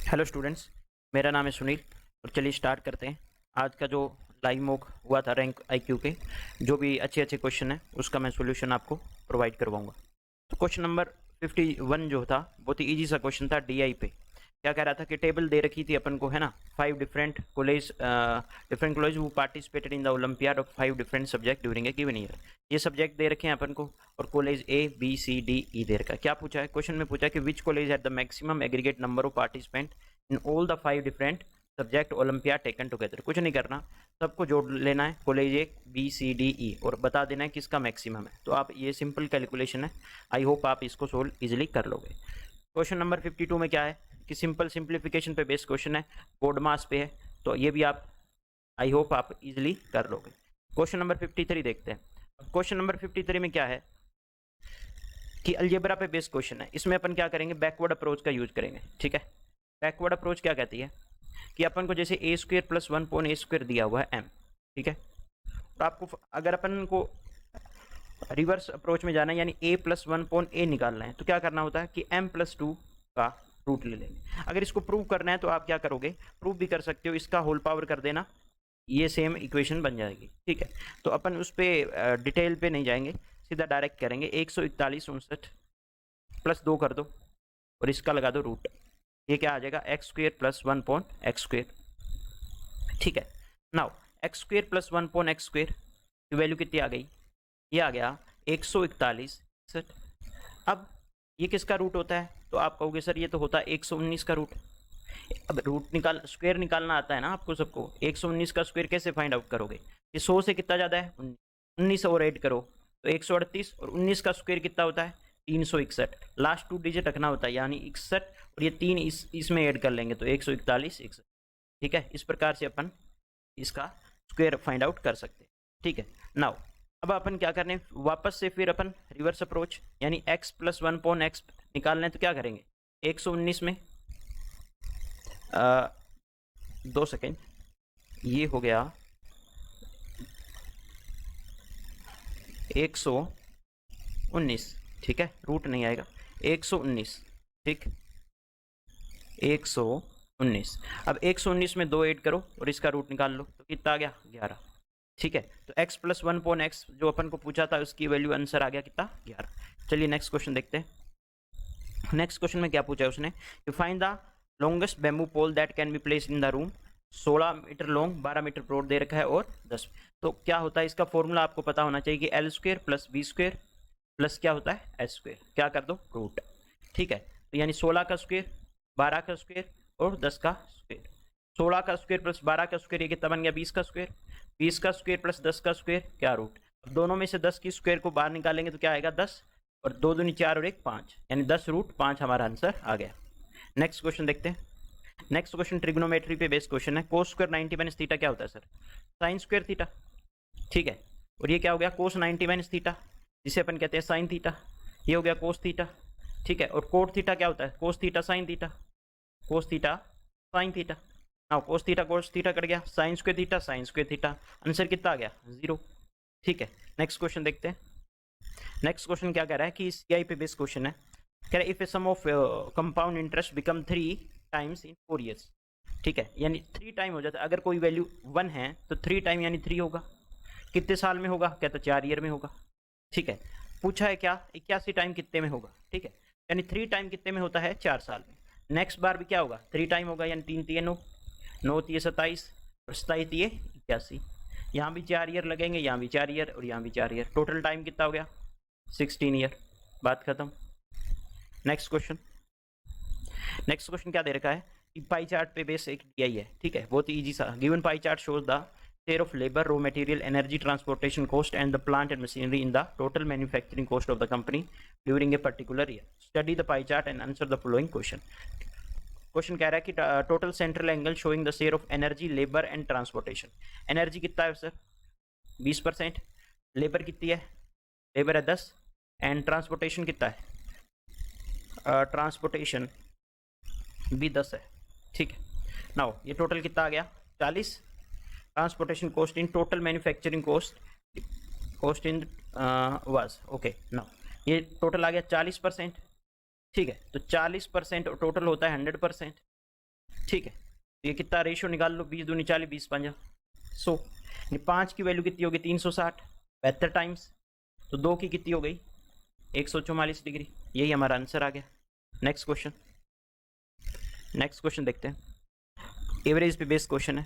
Hello students, मेरा नाम है सुनील और चलिए स्टार्ट करते हैं। आज का जो लाइव मॉक हुआ था रैंक आईक्यू के, जो भी अच्छे अच्छे क्वेश्चन है उसका मैं सॉल्यूशन आपको प्रोवाइड करवाऊंगा। तो क्वेश्चन नंबर 51 जो था बहुत ही इजी सा क्वेश्चन था। डीआई पे क्या कह रहा था कि टेबल दे रखी थी अपन को, है ना, 5 डिफरेंट कॉलेज वो participated in the olympiad of 5 different subject during a given year. ये सब्जेक्ट दे रखे हैं अपन को और college A B C D E दे रखा है। क्या पूछा है क्वेश्चन में? पूछा है कि which college had the maximum aggregate number of participant in all the 5 different subject olympiad taken together. कुछ नहीं करना, सबको जोड़ लेना है, college A B C D E, और बता देना है किसका मैक्सिमम है। तो आप ये सिंपल कैलकुलेशन है, आई होप आप इसको सोल्व इजिली कर लोगे। क्वेश्चन नंबर 52 में क्या है कि सिंपल सिंप्लीफिकेशन पे बेस्ड क्वेश्चन है, बोर्ड मास पे है, तो ये भी आप आई होप आप इजिली कर लोगे। क्वेश्चन नंबर 53 देखते हैं। क्वेश्चन नंबर 53 में क्या है कि अलजेब्रा पे बेस्ड क्वेश्चन है। इसमें अपन क्या करेंगे, बैकवर्ड अप्रोच का यूज करेंगे। ठीक है, बैकवर्ड अप्रोच क्या कहती है कि अपन को जैसे ए स्क्वेयर प्लस 1/a² दिया हुआ है m, ठीक है, तो आपको अगर अपन को रिवर्स अप्रोच में जाना है यानी a प्लस 1/a निकालना है, तो क्या करना होता है कि m+2 का रूट ले लेंगे। अगर इसको प्रूव करना है तो आप क्या करोगे, प्रूव भी कर सकते हो, इसका होल पावर कर देना, ये सेम इक्वेशन बन जाएगी। ठीक है, तो अपन उस पर डिटेल पे नहीं जाएंगे, सीधा डायरेक्ट करेंगे। 141 प्लस 2 कर दो और इसका लगा दो रूट, ये क्या आ जाएगा x² प्लस 1/x²। ठीक है, नाउ x² प्लस 1/x² की वैल्यू कितनी आ गई, ये आ गया 141। अब ये किसका रूट होता है, तो आप कहोगे सर ये तो होता है 119 का रूट। अब रूट निकाल स्क्वायर निकालना आता है ना आपको सबको, 119 का स्क्वायर कैसे फाइंड आउट करोगे? ये 100 से कितना ज़्यादा है, 19 और ऐड करो तो 138, और 19 का स्क्वायर कितना होता है 361। लास्ट 2 डिजिट रखना होता है यानी 61, और ये 3 इसमें ऐड कर लेंगे तो 141 61। ठीक है, इस प्रकार से अपन इसका स्क्वायर फाइंड आउट कर सकते हैं। ठीक है, नाउ अब अपन क्या करने, वापस से फिर अपन रिवर्स अप्रोच यानी x प्लस 1/x निकालना है, तो क्या करेंगे 119 में 2 सेकेंड, ये हो गया 119। ठीक है, रूट नहीं आएगा, 119। ठीक, 119। अब 119 में 2 ऐड करो और इसका रूट निकाल लो, तो कितना आ गया 11। ठीक है, तो x प्लस 1/x जो अपन को पूछा था उसकी वैल्यू आंसर आ गया कितना 11। चलिए नेक्स्ट क्वेश्चन देखते हैं। नेक्स्ट क्वेश्चन में क्या पूछा है उसने कि find the longest bamboo pole that can be place in the room. 16 metre long, 12 metre broad दे रखा है और 10। तो क्या होता है इसका फॉर्मूला आपको पता होना चाहिए कि l² प्लस b² प्लस क्या होता है s², क्या कर दो रूट। ठीक है, तो यानी 16 का स्क्वायर, 12 का स्क्वायर और 10 का स्क्वायर। 16 का स्क्वायर प्लस 12 का स्क्वायर ये कितना बन गया 20 का स्क्वायर, 20 का स्क्वायर प्लस 10 का स्क्वायर क्या रूट। अब दोनों में से 10 की स्क्वायर को बाहर निकालेंगे तो क्या आएगा 10, और 2 दूनी 4 और 1 5, यानी 10 रूट 5 हमारा आंसर आ गया। नेक्स्ट क्वेश्चन देखते हैं। नेक्स्ट क्वेश्चन ट्रिग्नोमेट्री पे बेस्ड क्वेश्चन है। कोस स्क्वायर 90 माइनस थीटा क्या होता है सर, साइन स्क्वायर थीटा। ठीक है, और ये क्या हो गया कोस 90 माइनस थीटा, जिसे अपन कहते हैं साइन थीटा। ये हो गया कोस थीटा। ठीक है, और कोट थीटा क्या होता है cos theta sine theta, cos theta sine theta. हाँ, कोस थीटा कट गया, साइन स्क्वायर थीटा, आंसर कितना आ गया 0। ठीक है, नेक्स्ट क्वेश्चन देखते हैं। नेक्स्ट क्वेश्चन क्या कह रहा है कि सीआई पे बेस्ड क्वेश्चन है। कह रहा है if a sum of compound interest become 3 times in 4 years. ठीक है, यानी 3 टाइम हो जाता है, अगर कोई वैल्यू 1 है तो 3 टाइम यानी 3 होगा। कितने साल में होगा, कहता 4 ईयर में होगा। ठीक है, पूछा है क्या 81 टाइम कितने में होगा। ठीक है, यानी 3 टाइम कितने में होता है 4 साल में। नेक्स्ट बार भी क्या होगा 3 टाइम होगा, यानी 3 3 9, 9 3 27 और 27 3 81। यहाँ भी 4 ईयर लगेंगे, यहाँ भी 4 ईयर और यहाँ भी 4 ईयर, टोटल टाइम कितना हो गया 16 ईयर। बात खत्म। Next question. नेक्स्ट क्वेश्चन क्या दे रखा है कि पाई चार्ट पे बेस एक दिया ही है। ठीक है, बहुत ही इजी सा। Given pie chart shows the share of labor, raw material, energy, transportation cost and the plant and machinery in the total manufacturing cost of the company during a particular year. Study the pie chart and answer the following question. Question कह रहा है कि total central angle showing the share of energy, labour and transportation. Energy कितना है sir 20%, labour कितनी है, labour है 10, and transportation कितना है, ट्रांसपोर्टेशन भी 10 है। ठीक है, नाउ ये टोटल कितना आ गया 40। Transportation cost in total manufacturing cost in was okay. Now ये टोटल आ गया 40%। ठीक है, तो 40% टोटल होता है 100%। ठीक है, तो ये कितना रेशियो निकाल लो, 20 दूनी 40, 20 पंजा 100, 5 की वैल्यू कितनी होगी 360, 72 टाइम्स, तो 2 की कितनी हो गई 144 डिग्री। यही हमारा आंसर आ गया। नेक्स्ट क्वेश्चन देखते हैं, एवरेज पे बेस्ड क्वेश्चन है।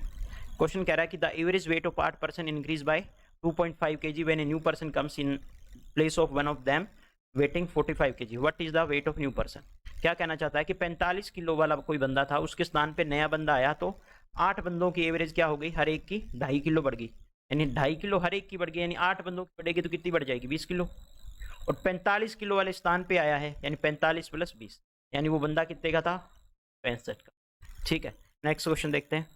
क्वेश्चन कह रहा है कि the average weight of 8 person increase by 2.5 kg when a new person comes in place of one of them waiting 45 kg, what is the weight of new person. क्या कहना चाहता है कि 45 किलो वाला कोई बंदा था, उसके स्थान पे नया बंदा आया, तो 8 बंदों की एवरेज क्या हो गई, हर एक की 2.5 किलो बढ़ गई, यानी 2.5 किलो हर एक की बढ़ गई, यानी 8 बंदों की बढ़ेगी तो कितनी बढ़ जाएगी 20 किलो। और 45 किलो वाले स्थान पे आया है, यानी 45 + 20, यानी वो बंदा कितने का था 65 का। ठीक है, नेक्स्ट क्वेश्चन देखते हैं।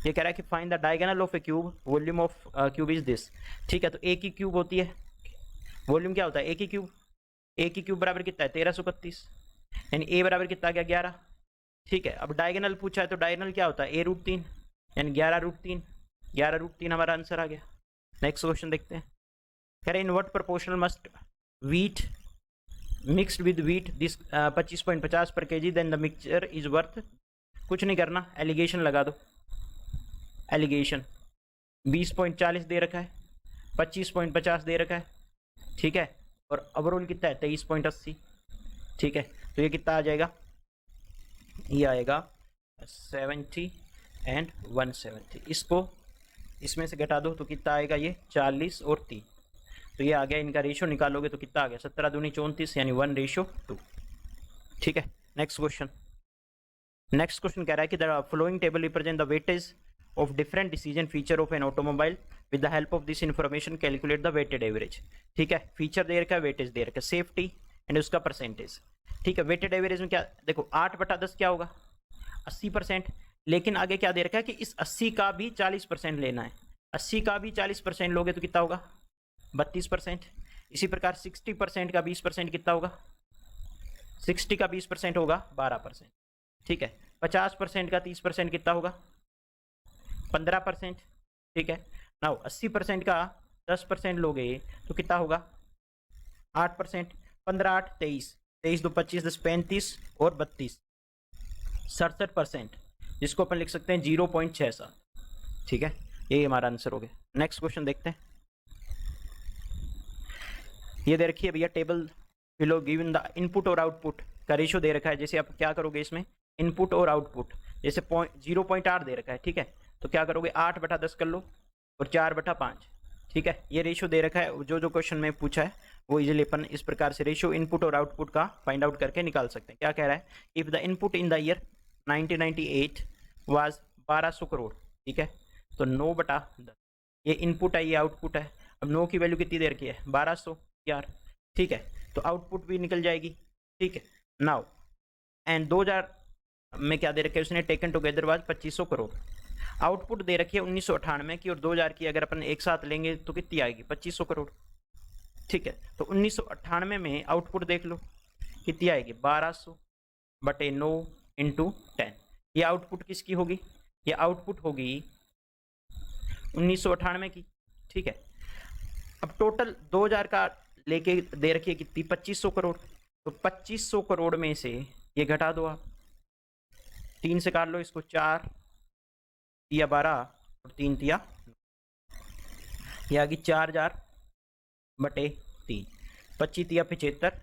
ये कह रहा है कि find the diagonal of A cube, volume of cube is this. ठीक है, तो ए की क्यूब होती है, वॉल्यूम क्या होता है ए की क्यूब, ए की क्यूब बराबर कितना है 1331, यानी ए बराबर कितना गया 11। ठीक है, अब डायगोनल पूछा है तो डायगोनल क्या होता है a√3, यानी 11√3, 11√3 हमारा आंसर आ गया। नेक्स्ट क्वेश्चन देखते हैं, कह रहे in what proportional must wheat mixed with wheat this 25.50 पर kg then the mixture is worth, कुछ नहीं करना, एलिगेशन लगा दो, एलिगेशन 20.40 दे रखा है, 25.50 दे रखा है, ठीक है, और ओवरऑल कितना है 23.80। ठीक है, तो ये कितना आ जाएगा, ये आएगा 70 एंड 170, इसको इसमें से घटा दो तो कितना आएगा ये 40 और 3, तो ये आ गया, इनका रेशियो निकालोगे तो कितना आ गया 17 दूनी 34, यानी 1:2। ठीक है, नेक्स्ट क्वेश्चन कह रहा है कि the following table represent the weightage of different decision feature of an automobile with the help of this information calculate the weighted average। ठीक है, फीचर दे रखा है, वेटेज दे रखा है, सेफ्टी एंड उसका परसेंटेज। ठीक है, वेटेड एवरेज में क्या देखो 8/10 क्या होगा 80%, लेकिन आगे क्या दे रखा है कि इस 80 का भी 40% लेना है, 80 का भी 40% लोगे तो कितना होगा 32%। इसी प्रकार 60% का 20% कितना होगा, 60 का 20% होगा 12%। ठीक है, 50% का 30% कितना होगा 15%। ठीक है, नाउ 80% का 10% लोगे तो कितना होगा 8%, 15 8 23, 23 2 25 10 35 और 32 67%, जिसको अपन लिख सकते हैं 0.67। ठीक है, यही हमारा आंसर हो गया। नेक्स्ट क्वेश्चन देखते हैं, ये दे रखी है भैया table below given the input और आउटपुट का रेशियो दे रखा है। जैसे आप क्या करोगे इसमें इनपुट और आउटपुट, जैसे 0.8 दे रखा है, ठीक है, तो क्या करोगे 8/10 कर लो और 4/5। ठीक है, ये रेशियो दे रखा है, जो क्वेश्चन में पूछा है वो इजीली अपन इस प्रकार से रेशियो इनपुट और आउटपुट का फाइंड आउट करके निकाल सकते हैं। क्या कह रहा है, if the input in the year 1998 was 1200 crore, ठीक है, तो 9/10 ये इनपुट है, ये आउटपुट है। अब 9 की वैल्यू कितनी दे रखी है 1200 यार, ठीक है, तो आउटपुट भी निकल जाएगी। ठीक है, नाउ एंड 2000 में क्या दे रखे उसने taken together was 2500 crore. Output दे रखी है 1998 की और 2000 की, अगर अपन एक साथ लेंगे तो कितनी आएगी 2500 करोड़। ठीक है, तो 1998 में आउटपुट देख लो कितनी आएगी 1200/9 × 10। ये आउटपुट किसकी होगी, ये आउटपुट होगी 1998 की। ठीक है, अब टोटल 2000 का लेके दे रखी है कितनी 2500 करोड़, तो 2500 करोड़ में से ये घटा दो आप, 3 से काट लो इसको, 4 या 12 और 3 तिया, ये आ गई 4000/3, 25 तिया 75,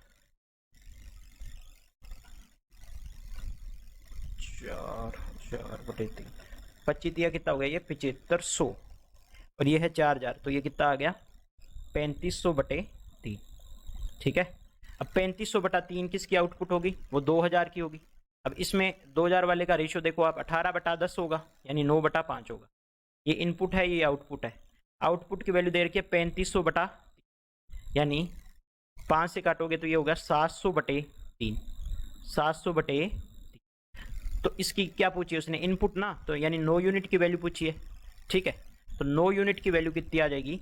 4000/3, 25 तिया कितना हो गया ये 7500 और ये है 4000, तो ये कितना आ गया 3500/3। ठीक है, अब 3500/3 किसकी आउटपुट होगी, वो 2000 की होगी। अब इसमें 2000 वाले का रेशियो देखो आप 18/10 होगा, यानी 9/5 होगा। ये इनपुट है, ये आउटपुट है। आउटपुट की वैल्यू दे रखी है 3500/, यानी 5 से काटोगे तो ये होगा 700/3, 700/3। तो इसकी क्या पूछी है उसने इनपुट ना, तो यानी 9 यूनिट की वैल्यू पूछी है। ठीक है, तो 9 यूनिट की वैल्यू कितनी आ जाएगी,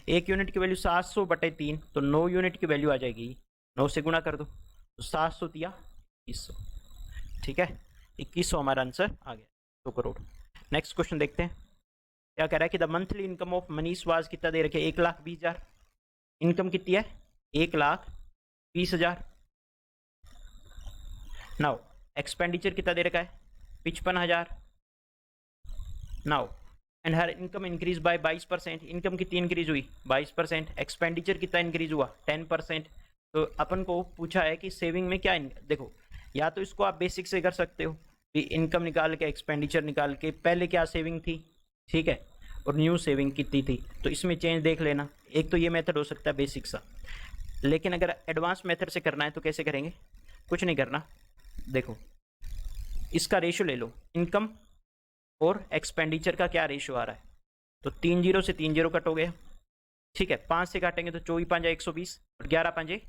1 यूनिट की वैल्यू 700/3, तो 9 यूनिट की वैल्यू आ जाएगी 9 से गुणा कर दो, तो 700 तिया 2100। ठीक है, 2100 हमारा आंसर आ गया 2 करोड़। नेक्स्ट क्वेश्चन देखते हैं, क्या कह रहा है कि the monthly income of Manish was कितना दे रखे 1,20,000। इनकम कितनी है 1,20,000। नाउ एक्सपेंडिचर कितना दे रखा है 55,000 now, and her income increase by 22%। Income कितनी इंक्रीज हुई? 22%। एक्सपेंडिचर कितना इंक्रीज हुआ? 10%। तो अपन को पूछा है कि सेविंग में क्या देखो, या तो इसको आप बेसिक से कर सकते हो कि इनकम निकाल के एक्सपेंडिचर निकाल के पहले क्या सेविंग थी, ठीक है, और न्यू सेविंग कितनी थी, तो इसमें चेंज देख लेना। एक तो ये मेथड हो सकता है बेसिक सा, लेकिन अगर एडवांस मेथड से करना है तो कैसे करेंगे? कुछ नहीं करना, देखो इसका रेशो ले लो, इनकम और एक्सपेंडिचर का क्या रेशो आ रहा है, तो 3 जीरो से 3 जीरो कट हो गया, ठीक है। 5 से काटेंगे तो 24 5 120 और 11 5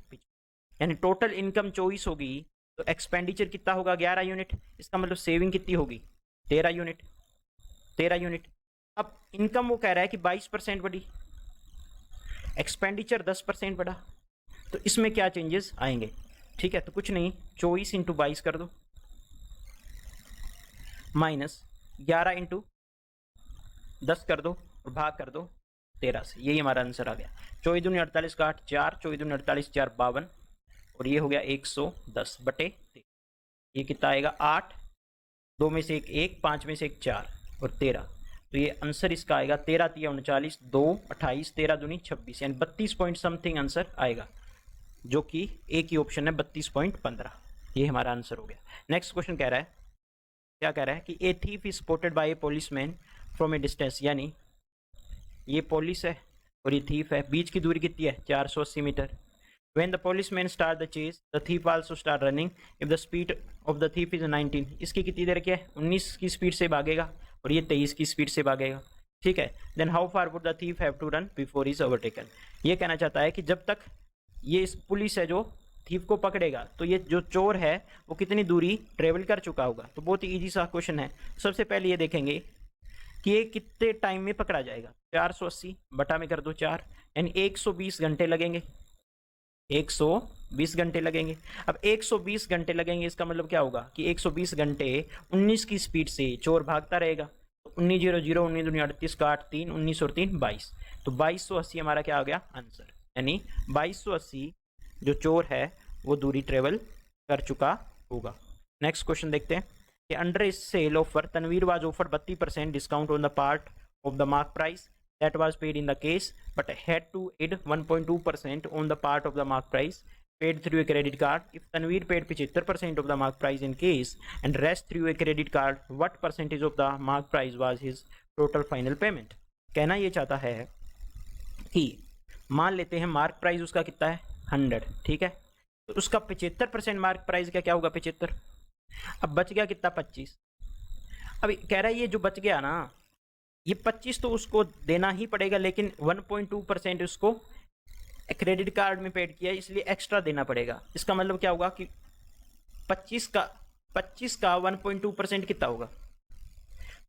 यानी टोटल इनकम 24 होगी, तो एक्सपेंडिचर कितना होगा? 11 यूनिट। इसका मतलब सेविंग कितनी होगी? 13 यूनिट। 13 यूनिट। अब इनकम वो कह रहा है कि 22% बढ़ी, एक्सपेंडिचर 10% बढ़ा, तो इसमें क्या चेंजेस आएंगे? ठीक है, तो कुछ नहीं, 24 इंटू 22 कर दो माइनस 11 इंटू 10 कर दो और भाग कर दो 13 से। यही हमारा आंसर आ गया। 24 दूनी 48 का 8 4, 24 दूनी 48 4 52 और ये हो गया 110 बटे 13। ये कितना आएगा? 8, 2 में से 1 1, 5 में से 1 4 और 13। तो ये आंसर इसका आएगा 13 3 39, 2 28, 13 दूनी 26, यानी 32 पॉइंट समथिंग आंसर आएगा, जो कि एक ही ऑप्शन है 32.15। ये हमारा आंसर हो गया। नेक्स्ट क्वेश्चन कह रहा है, क्या कह रहा है कि a thief is spotted by a policeman from a distance, यानी ये पुलिस है और ये थीफ है, बीच की दूरी कितनी है? 480 metre. When the policeman start the chase, the thief also start running. If the speed of the thief is 19, इसकी कितनी देर की है? 19 की स्पीड से भागेगा और ये 23 की स्पीड से भागेगा, ठीक है। Then how far would the thief have to run before he is overtaken? ये कहना चाहता है कि जब तक ये पुलिस है जो थीफ को पकड़ेगा, तो ये जो चोर है वो कितनी दूरी ट्रेवल कर चुका होगा। तो बहुत ही ईजी सा क्वेश्चन है। सबसे पहले ये देखेंगे कि ये कितने टाइम में पकड़ा जाएगा। 480 बटा में कर दो 4, यानी 120 घंटे लगेंगे। 120 घंटे लगेंगे। अब 120 घंटे लगेंगे, इसका मतलब क्या होगा कि 120 घंटे 19 की स्पीड से चोर भागता रहेगा। तो 19 0 0 19 दूनी 38 का 8 3, 19 और 3 22, तो 2280 हमारा क्या आ गया? आंसर। यानी 2280 जो चोर है वो दूरी ट्रेवल कर चुका होगा। नेक्स्ट क्वेश्चन देखते हैं कि under this sale offer Tanvir was offer 32% discount on the part of the mark price that was paid in the case, but had to add 1.2% on the part of the mark price paid through a credit card. If Tanveer paid 75% of the mark price in case and rest through a credit card, what percentage of the mark price was his total final payment? कहना ये चाहता है कि मान लेते हैं mark price उसका कितना है? 100, ठीक है। तो उसका 75% मार्क प्राइस का क्या होगा? 75। अब बच गया कितना? 25। अब कह रहा है ये जो बच गया ना, ये 25 तो उसको देना ही पड़ेगा, लेकिन 1.2% उसको क्रेडिट कार्ड में पेड किया, इसलिए एक्स्ट्रा देना पड़ेगा। इसका मतलब क्या होगा कि 25 का 1.2% कितना होगा?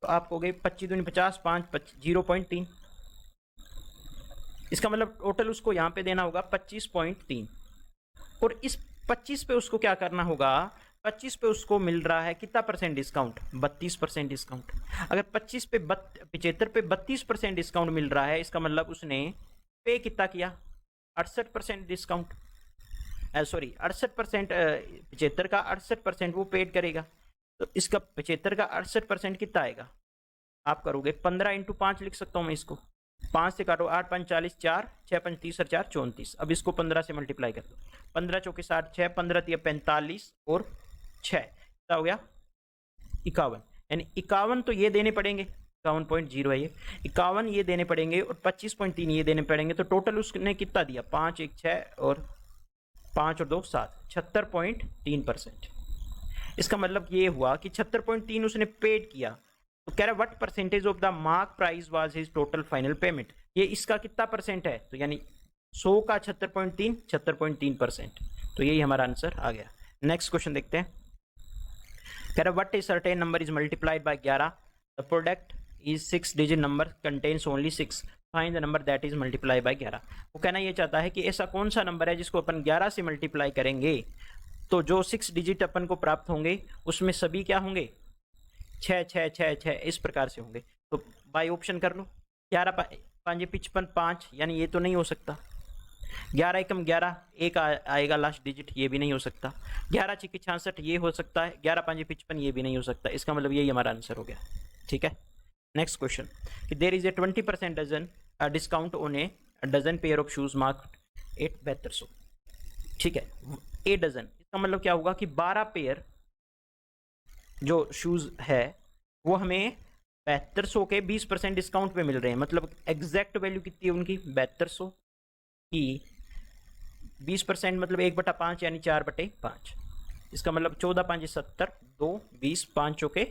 तो आपको हो गई 25 दूनी 50, 5 0.3। इसका मतलब टोटल उसको यहाँ पे देना होगा 25.3, और इस 25 पे उसको क्या करना होगा? 25 पे उसको मिल रहा है कितना परसेंट डिस्काउंट? 32% डिस्काउंट। अगर 75 पे 32% डिस्काउंट मिल रहा है, इसका मतलब उसने पे कितना किया? 68% डिस्काउंट, सॉरी 68%, 75 का 68% वो पेड करेगा। तो इसका 75 का 68% कितना आएगा? आप करोगे 15 इंटू 5 लिख सकता हूँ मैं इसको। 5 से काटो 8 5 40, 4 6 5 30 और 4 34। अब इसको 15 से मल्टीप्लाई कर दो। 15 चौके 60, 6 15 3 45 और 6 क्या हो गया? 51। यानी 51 तो ये देने पड़ेंगे, 51.0 है ये, 51 ये देने पड़ेंगे और 25.3 ये देने पड़ेंगे। तो टोटल उसने कितना दिया? 5 1 6 और 5 और 2 7, 76.3%। इसका मतलब ये हुआ कि 76.3 उसने पेड किया। तो कह रहा है what percentage of the mark price was his total final payment, ये इसका कितना परसेंट है? तो यानी 100 का 76.3, 76.3%। तो यही हमारा आंसर आ गया। नेक्स्ट क्वेश्चन देखते हैं। कह रहा what is certain number is multiplied by 11, the product is 6 digit number contains only 6, find the number that is multiply by 11। वो कहना ये चाहता है कि ऐसा कौन सा नंबर है जिसको अपन 11 से मल्टीप्लाई करेंगे तो जो 6 डिजिट अपन को प्राप्त होंगे उसमें सभी क्या होंगे? 6 6 6 6 इस प्रकार से होंगे। तो बाय ऑप्शन कर लो। 11 5 55 5, यानी ये तो नहीं हो सकता। 11 एकम 11, एक आएगा लास्ट डिजिट, ये भी नहीं हो सकता। 11 छिके 66, ये हो सकता है। 11 5 55, ये भी नहीं हो सकता। इसका मतलब यही हमारा आंसर हो गया। ठीक है, नेक्स्ट क्वेश्चन कि there is a 20% dozen discount on a dozen pair of shoes marked 7200। ठीक है, ए डजन, इसका मतलब क्या होगा कि 12 पेयर जो शूज है वो हमें 7200 के 20% डिस्काउंट पे मिल रहे हैं। मतलब एग्जैक्ट वैल्यू कितनी है उनकी, 7200 की 20% मतलब 1/5 यानी 4/5। इसका मतलब 14 5 70, 2 20, 5 चौके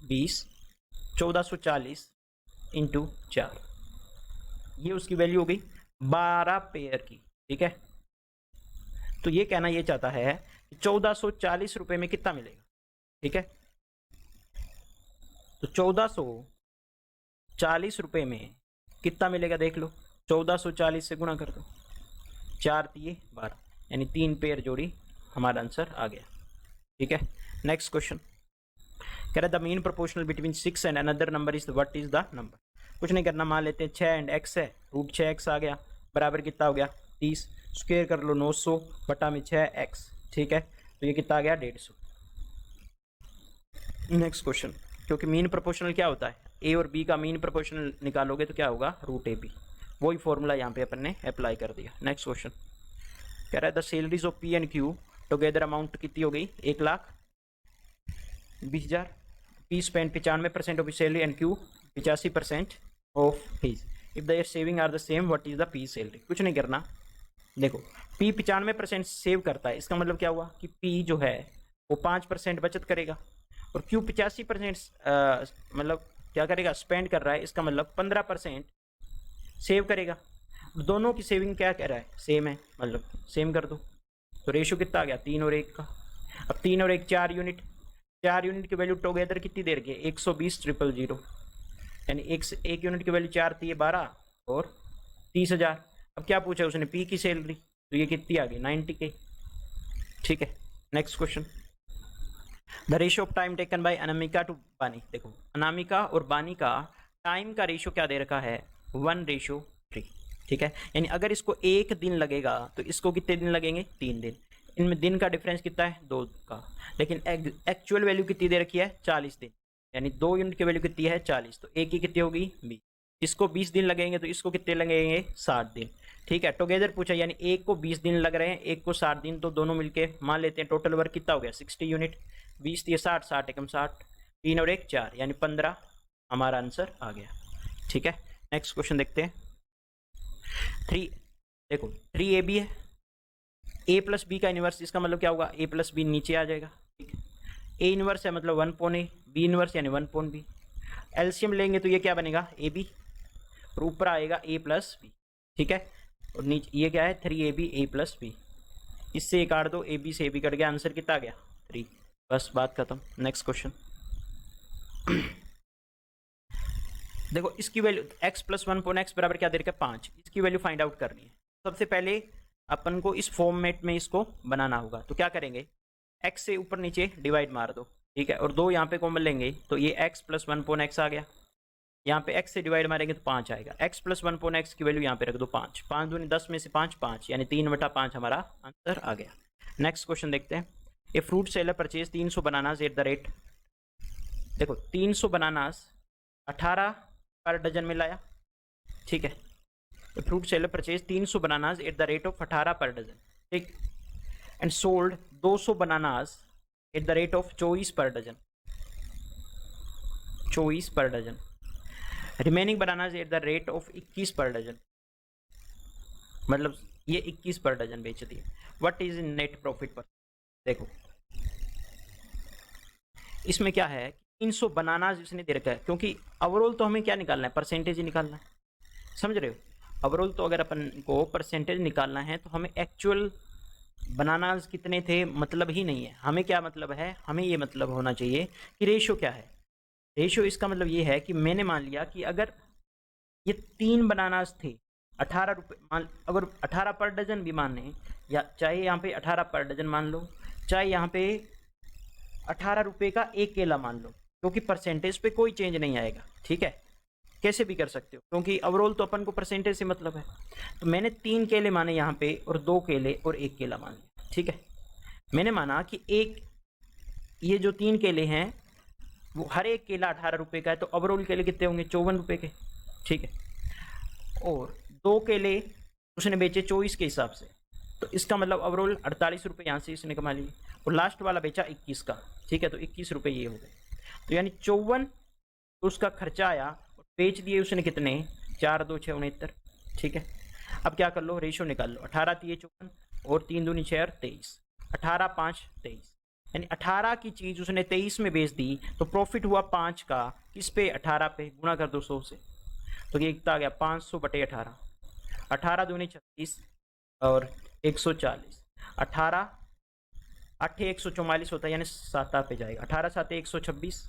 20, 1440 इंटू 4, ये उसकी वैल्यू हो गई 12 पेयर की। ठीक है, तो ये कहना ये चाहता है कि 1440 रुपये में कितना मिलेगा। ठीक है, तो 1440 रुपये में कितना मिलेगा देख लो। 1440 से गुणा कर दो, 4 3 12, यानी 3 पेयर जोड़ी हमारा आंसर आ गया। ठीक है, नेक्स्ट क्वेश्चन कह रहा है the mean proportional between 6 and another number is what is the number. कुछ नहीं करना, मान लेते हैं 6 एंड x है, रूट 6x आ गया, बराबर कितना हो गया 30, स्क्वायर कर लो 900 बटा में 6x। ठीक है, तो ये कितना आ गया 150। नेक्स्ट क्वेश्चन, क्योंकि मीन प्रोपोर्शनल क्या होता है, ए और बी का मीन प्रोपोर्शनल निकालोगे तो क्या होगा रूट ए बी, वही फॉर्मूला यहाँ पे अपन ने अप्लाई कर दिया। नेक्स्ट क्वेश्चन कह रहा है the salaries of P and Q together amount कितनी हो गई 1,20,000। P spend 95% of salary and Q 85% of fees. If their saving are the same what is the P salary. कुछ नहीं करना, देखो पी 95% सेव करता है, इसका मतलब क्या हुआ कि पी जो है वो 5% बचत करेगा, और क्यू 85% मतलब क्या करेगा स्पेंड कर रहा है, इसका मतलब 15% सेव करेगा। दोनों की सेविंग क्या कह रहा है सेम है, मतलब सेम कर दो, तो रेशो कितना आ गया 3 और 1 का। अब 3 और 1 4 यूनिट, 4 यूनिट की वैल्यू टुगेदर कितनी देर की 120,000, यानी एक यूनिट की वैल्यू 4 थी 12 और 30,000। अब क्या पूछा उसने पी की सैलरी, तो ये कितनी आ गई 90K। ठीक है, next question the ratio of time taken by Anamika to Bani. देखो अनामिका और बानी का टाइम का रेशियो क्या दे रखा है 1:3। ठीक है, यानी अगर इसको 1 दिन लगेगा तो इसको कितने दिन लगेंगे 3 दिन। इनमें दिन का डिफरेंस कितना है 2 का, लेकिन एक्चुअल वैल्यू कितनी दे रखी है 40 दिन, यानी 2 यूनिट की वैल्यू कितनी है 40, तो एक की कितनी होगी 20। इसको 20 दिन लगेंगे तो इसको कितने लगेंगे 60 दिन। ठीक है, टुगेदर पूछा, यानी एक को 20 दिन लग रहे हैं, एक को 60 दिन, तो दोनों मिलके मान लेते हैं टोटल वर्क कितना हो गया 60 यूनिट। 20 दिए 60, 60 एकम 60, 3 और 1 4, यानी 15 हमारा आंसर आ गया। ठीक है, नेक्स्ट क्वेश्चन देखते हैं 3। देखो 3AB है, A प्लस बी का इनवर्स, इसका मतलब क्या होगा A प्लस बी नीचे आ जाएगा। ठीक है, A इनवर्स है मतलब 1/A, B इनवर्स यानी 1/B। एलसीएम लेंगे तो ये क्या बनेगा AB, और ऊपर आएगा A प्लस बी। ठीक है, और नीचे ये क्या है 3AB A प्लस बी, इससे ये काट दो, AB से AB कट गया, आंसर कितना आ गया 3। बस बात खत्म। नेक्स्ट क्वेश्चन देखो इसकी वैल्यू x प्लस 1/x बराबर क्या दे रखा है 5, इसकी वैल्यू फाइंड आउट करनी है। सबसे पहले अपन को इस फॉर्मेट में इसको बनाना होगा, तो क्या करेंगे x से ऊपर नीचे डिवाइड मार दो। ठीक है, और 2 यहाँ पे कॉमन लेंगे तो ये x प्लस 1/x आ गया, यहाँ पे x से डिवाइड मारेंगे तो 5 आएगा। x प्लस 1/x की वैल्यू यहाँ पे रख दो 5, 5 दूनी 10 में से 5 5, यानी 3/5 हमारा आंसर आ गया। नेक्स्ट क्वेश्चन देखते हैं a fruit seller purchase 300 bananas at the rate. देखो 300 बनानास 18 पर डजन में लाया। ठीक है, तो fruit seller purchase 300 bananas at the rate of 18 per dozen. ठीक, and sold 200 bananas at the rate of 24 per dozen, 24 per dozen. Remaining bananas at the rate of 21 per dozen, मतलब ये 21 per dozen बेच दिए। What is net profit पर। देखो इसमें क्या है 300 बनानास इसने दे रखा है, क्योंकि ओवरऑल तो हमें क्या निकालना है परसेंटेज ही निकालना है, समझ रहे हो। ओवरऑल तो अगर अपन को परसेंटेज निकालना है तो हमें एक्चुअल बनानास कितने थे मतलब ही नहीं है, हमें क्या मतलब है, हमें ये मतलब होना चाहिए कि रेशो क्या है। रेशो इसका मतलब ये है कि मैंने मान लिया कि अगर ये 3 बनानास थे 18 रुपये, मान अगर 18 पर डजन भी माने, या चाहे यहाँ पे 18 पर डजन मान लो, चाहे यहाँ पे 18 रुपये का एक केला मान लो, क्योंकि परसेंटेज पे कोई चेंज नहीं आएगा। ठीक है, कैसे भी कर सकते हो, क्योंकि ओवरऑल तो अपन को परसेंटेज से मतलब है। तो मैंने 3 केले माने यहाँ पे और 2 केले और 1 केला मान लिया, ठीक है। मैंने माना कि ये जो 3 केले हैं वो हर एक केला 18 रुपये का है, तो ओवरऑल केले कितने होंगे, 54 रुपये के, ठीक है। और 2 केले उसने बेचे 24 के हिसाब से, तो इसका मतलब ओवरऑल 48 रुपये यहाँ से इसने कमा लिए, और लास्ट वाला बेचा 21 का, ठीक है। तो 21 रुपये ये हो गए, तो यानी 54 उसका खर्चा आया, और बेच दिए उसने कितने, 4 2 6 69, ठीक है। अब क्या कर लो, रेशो निकाल लो, 18 3 54 और 3 दूनी 6 और 23, 18 5 23, यानी 18 की चीज़ उसने 23 में बेच दी, तो प्रॉफिट हुआ 5 का, किस पे, 18 पे, गुणा कर दो 100 से, तो ये कितना आ गया, 500 बटे 18, 18 दूनी 36 और 140, 18 8 144 होता है, यानी 7 पे जाएगा, 18 7 126,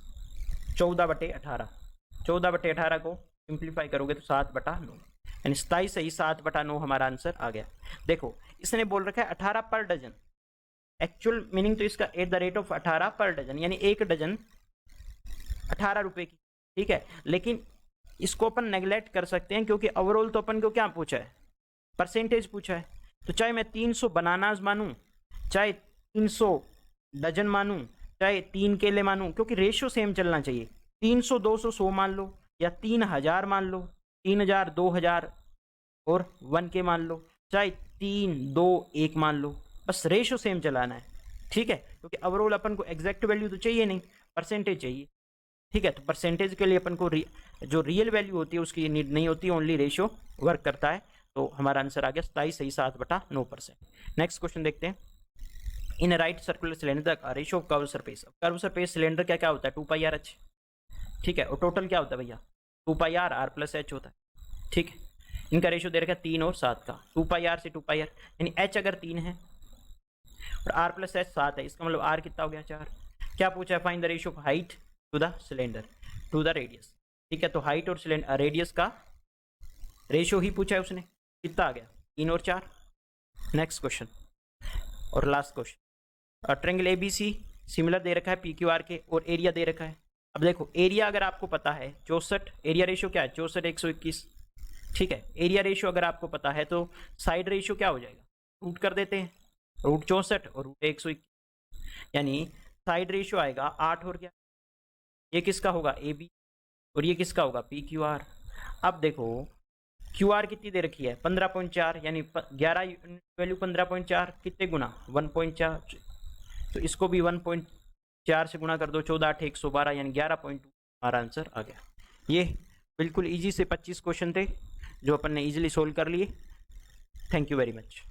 14 बटे 18, 14 बटे 18 को सिंप्लीफाई करोगे तो 7/9, यानी 27 सही 7/9 हमारा आंसर आ गया। देखो इसने बोल रखा है 18 पर डजन, एक्चुअल मीनिंग तो इसका @ 18 पर डजन, यानी 1 डजन 18 रुपये की, ठीक है। लेकिन इसको अपन नेगलेक्ट कर सकते हैं, क्योंकि ओवरऑल तो अपन को क्या पूछा है, परसेंटेज पूछा है। तो चाहे मैं 300 बनानाज मानूं, चाहे 300 डजन मानूं, चाहे 3 केले मानूं, क्योंकि रेशियो सेम चलना चाहिए। 300 200 100 मान लो, या 3000 मान लो, 3000 2000 और 1K मान लो, चाहे 3 2 1 मान लो, बस रेशियो सेम चलाना है, ठीक है। क्योंकि ओवरऑल अपन को एग्जैक्ट वैल्यू तो चाहिए नहीं, परसेंटेज चाहिए, ठीक है। तो परसेंटेज के लिए अपन को जो रियल वैल्यू होती है उसकी नीड नहीं होती, ओनली रेशियो वर्क करता है। तो हमारा आंसर आ गया 27 सही 7/9%। नेक्स्ट क्वेश्चन देखते हैं। इन राइट सर्कुलर सिलेंडर का ratio of curve surface, curve surface cylinder क्या क्या होता है, 2πr/h, ठीक है। और टोटल क्या होता है भैया, 2πr r+h होता है, ठीक है। इनका रेशियो दे रखा है 3 और 7 का, 2πr से 2πr, यानी h अगर 3 है और r+h 7 है, इसका मतलब r कितना हो गया, 4। क्या पूछा है, find the ratio of height to the cylinder to the radius, ठीक है। तो हाइट और सिलेंडर रेडियस का रेशियो ही पूछा है उसने, कितना आ गया, 3 और 4। नेक्स्ट क्वेश्चन और last question, triangle ABC similar दे रखा है PQR के, और एरिया दे रखा है। अब देखो एरिया अगर आपको पता है 64, एरिया रेशियो क्या है, 64 121, ठीक है। एरिया रेशियो अगर आपको पता है तो साइड रेशियो क्या हो जाएगा, रूट कर देते हैं, रूट 64 और रूट 121, यानी साइड रेशियो आएगा 8 और क्या, ये किसका होगा AB, और ये किसका होगा PQR। अब देखो QR कितनी दे रखी है, 15.4, यानी 11 वैल्यू 15.4 कितने गुना 1.4, तो इसको भी 1.4 से गुणा कर दो, 14 8 112, यानी 11.2 हमारा आंसर आ गया। ये बिल्कुल इजी से 25 क्वेश्चन थे जो अपन ने इजीली सोल्व कर लिए। Thank you very much.